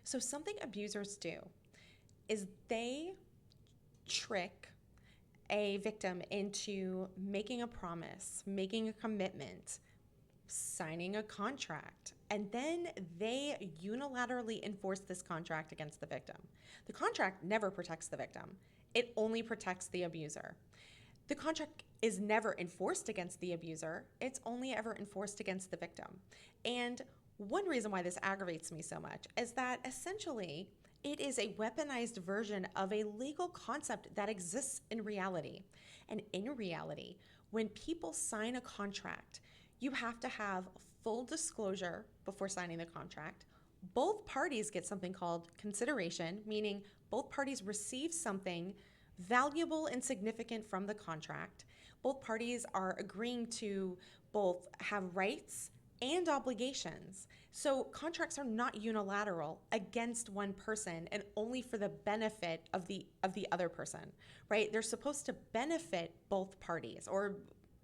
So something abusers do is they trick a victim into making a promise, making a commitment, signing a contract, and then they unilaterally enforce this contract against the victim. The contract never protects the victim, it only protects the abuser. The contract is never enforced against the abuser, it's only ever enforced against the victim. And one reason why this aggravates me so much is that essentially it is a weaponized version of a legal concept that exists in reality. And in reality, when people sign a contract, you have to have full disclosure before signing the contract. Both parties get something called consideration, meaning both parties receive something valuable and significant from the contract. Both parties are agreeing to both have rights and obligations. So contracts are not unilateral against one person and only for the benefit of the other person, right? They're supposed to benefit both parties or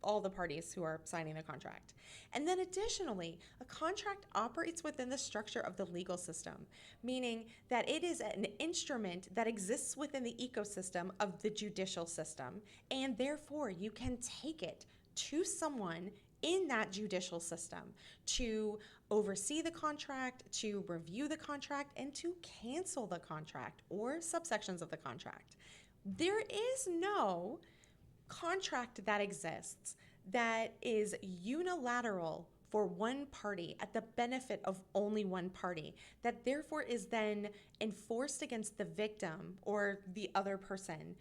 all the parties who are signing the contract. And then additionally, a contract operates within the structure of the legal system, meaning that it is an instrument that exists within the ecosystem of the judicial system, and therefore you can take it to someone in that judicial system to oversee the contract, to review the contract, and to cancel the contract or subsections of the contract. There is no contract that exists that is unilateral for one party at the benefit of only one party, that therefore is then enforced against the victim or the other person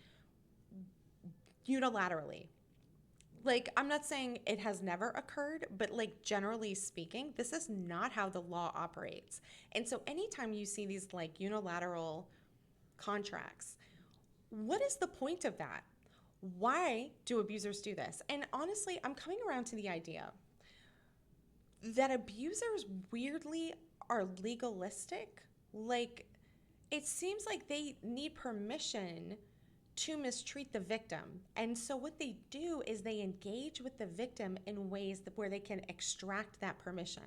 unilaterally. Like, I'm not saying it has never occurred, but like generally speaking, this is not how the law operates. And so anytime you see these like unilateral contracts, what is the point of that? Why do abusers do this? And honestly, I'm coming around to the idea that abusers weirdly are legalistic. Like, it seems like they need permission to mistreat the victim. And so what they do is they engage with the victim in ways where they can extract that permission.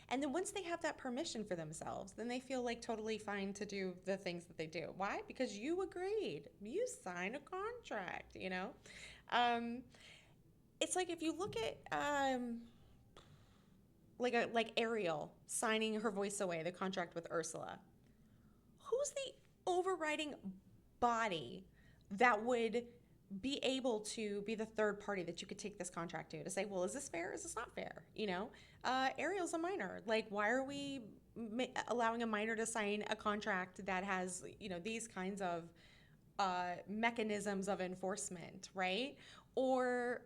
And then once they have that permission for themselves, then they feel like totally fine to do the things that they do. Why? Because you agreed. You signed a contract, you know? Um, it's like if you look at like Ariel signing her voice away, the contract with Ursula. Who's the overriding body that would be able to be the third party that you could take this contract to say, well, is this fair? Is this not fair? You know, Ariel's a minor. Like, why are we allowing a minor to sign a contract that has, you know, these kinds of mechanisms of enforcement, right? Or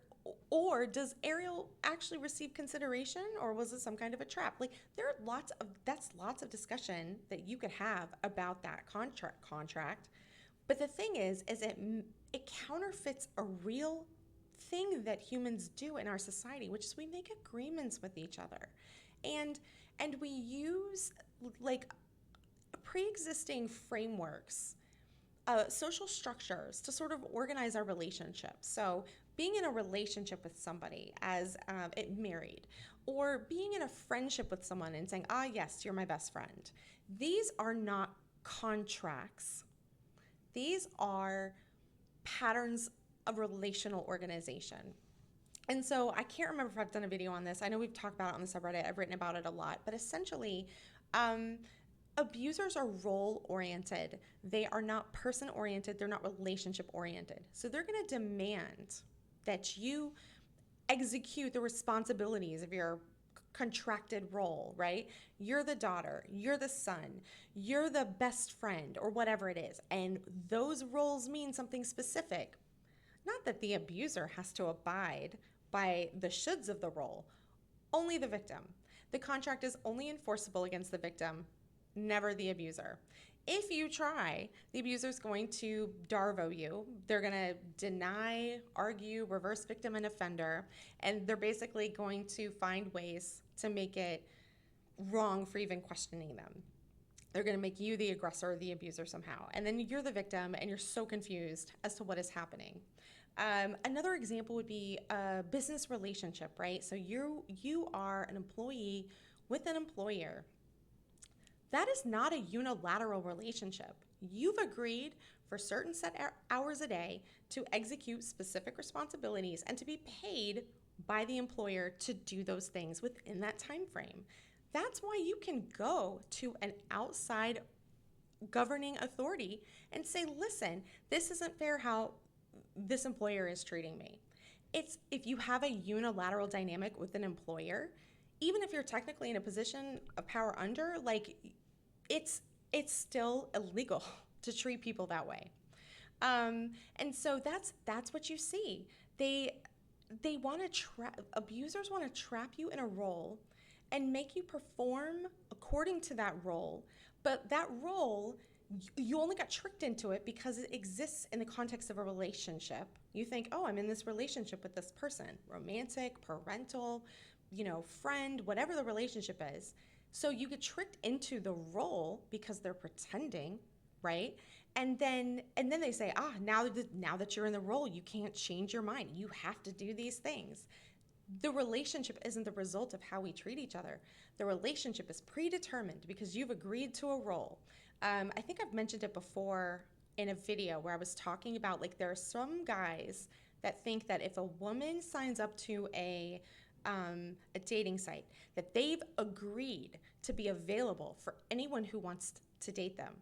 or does Ariel actually receive consideration, or was it some kind of a trap? Like, there are lots of discussion that you could have about that contract. But the thing is it counterfeits a real thing that humans do in our society, which is we make agreements with each other. And we use like pre-existing frameworks, social structures to sort of organize our relationships. So being in a relationship with somebody as it married, or being in a friendship with someone and saying, ah, yes, you're my best friend. These are not contracts. These are patterns of relational organization. And so I can't remember if I've done a video on this. I know we've talked about it on the subreddit. I've written about it a lot. But essentially, abusers are role oriented. They are not person oriented. They're not relationship oriented. So they're going to demand that you execute the responsibilities of your contracted role, right? You're the daughter, you're the son, you're the best friend, or whatever it is. And those roles mean something specific. Not that the abuser has to abide by the shoulds of the role, only the victim. The contract is only enforceable against the victim, never the abuser. If you try, the abuser is going to DARVO you. They're going to deny, argue, reverse victim and offender, and they're basically going to find ways to make it wrong for even questioning them. They're going to make you the aggressor or the abuser somehow. And then you're the victim and you're so confused as to what is happening. Another example would be a business relationship, right? So you are an employee with an employer. That is not a unilateral relationship. You've agreed for certain set hours a day to execute specific responsibilities and to be paid by the employer to do those things within that time frame. That's why you can go to an outside governing authority and say, listen, this isn't fair how this employer is treating me. It's if you have a unilateral dynamic with an employer, even if you're technically in a position of power under, like it's still illegal to treat people that way. And so that's what you see. They want to trap abusers want to trap you in a role and make you perform according to that role. But that role, you only got tricked into it because it exists in the context of a relationship. You think, oh, I'm in this relationship with this person, romantic, parental, friend, whatever the relationship is. So you get tricked into the role because they're pretending, right? And then they say, now that you're in the role, you can't change your mind. You have to do these things. The relationship isn't the result of how we treat each other. The relationship is predetermined because you've agreed to a role. I think I've mentioned it before in a video where I was talking about, like, there are some guys that think that if a woman signs up to a dating site, that they've agreed to be available for anyone who wants to date them.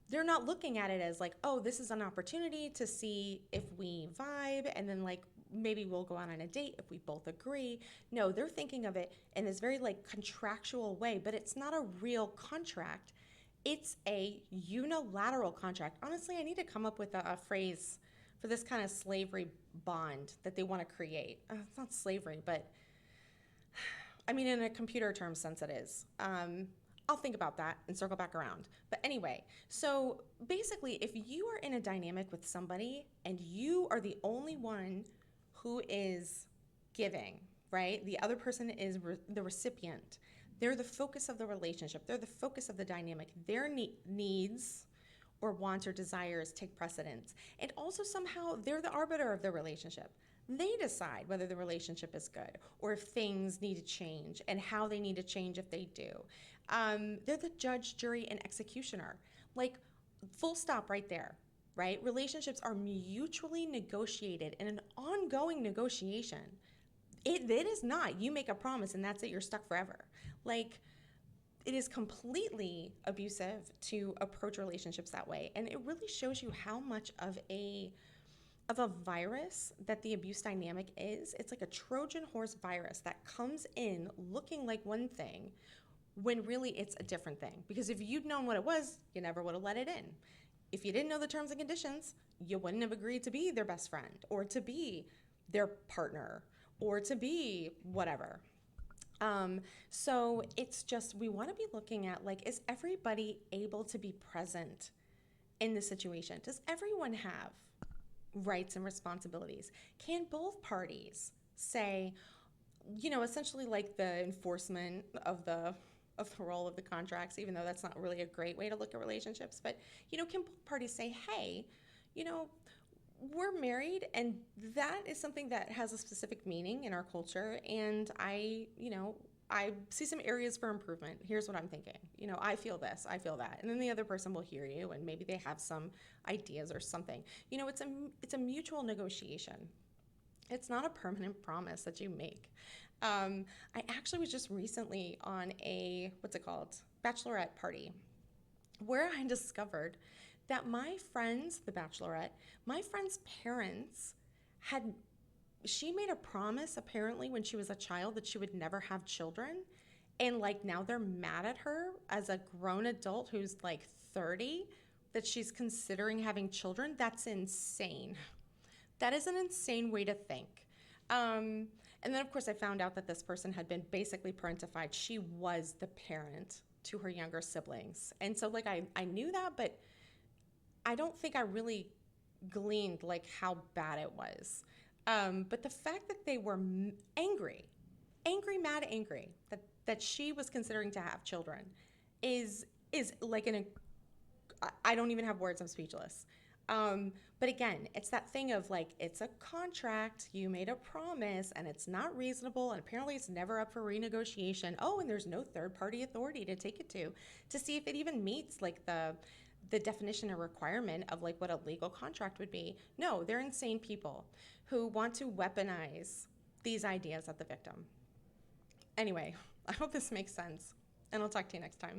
They're not looking at it as like, oh, this is an opportunity to see if we vibe, and then like maybe we'll go out on a date if we both agree. No, they're thinking of it in this very like contractual way, but it's not a real contract. It's a unilateral contract. Honestly, I need to come up with a phrase for this kind of slavery bond that they want to create. It's not slavery, but I mean, in a computer term sense, it is. I'll think about that and circle back around. But anyway, so basically, if you are in a dynamic with somebody and you are the only one who is giving, right? The other person is the recipient. They're the focus of the relationship. They're the focus of the dynamic. Their needs or wants or desires take precedence. And also somehow they're the arbiter of the relationship. They decide whether the relationship is good or if things need to change and how they need to change if they do. They're the judge, jury, and executioner. Like, full stop right there, right? Relationships are mutually negotiated in an ongoing negotiation. It is not, you make a promise and that's it, you're stuck forever. Like, it is completely abusive to approach relationships that way. And it really shows you how much of a virus that the abuse dynamic is. It's like a Trojan horse virus that comes in looking like one thing when really it's a different thing. Because if you'd known what it was, you never would have let it in. If you didn't know the terms and conditions, you wouldn't have agreed to be their best friend or to be their partner or to be whatever. So it's just, we want to be looking at, like, is everybody able to be present in the situation? Does everyone have rights and responsibilities? Can both parties say, essentially like the enforcement of the role of the contracts, even though that's not really a great way to look at relationships, but can both parties say, hey, we're married and that is something that has a specific meaning in our culture, and I see some areas for improvement. Here's what I'm thinking. I feel this, I feel that. And then the other person will hear you and maybe they have some ideas or something. It's a mutual negotiation. It's not a permanent promise that you make. I actually was just recently on a, bachelorette party, where I discovered that my friend's parents she made a promise apparently when she was a child that she would never have children. And like now they're mad at her as a grown adult who's like 30 that she's considering having children. That's insane. That is an insane way to think. And then of course I found out that this person had been basically parentified. She was the parent to her younger siblings. And so like I knew that, but I don't think I really gleaned like how bad it was. But the fact that they were angry, that she was considering to have children is like I don't even have words, I'm speechless. But again, it's that thing of like, it's a contract, you made a promise, and it's not reasonable, and apparently it's never up for renegotiation. Oh, and there's no third party authority to take it to see if it even meets like the definition or requirement of like what a legal contract would be. No, they're insane people who want to weaponize these ideas at the victim. Anyway, I hope this makes sense, and I'll talk to you next time.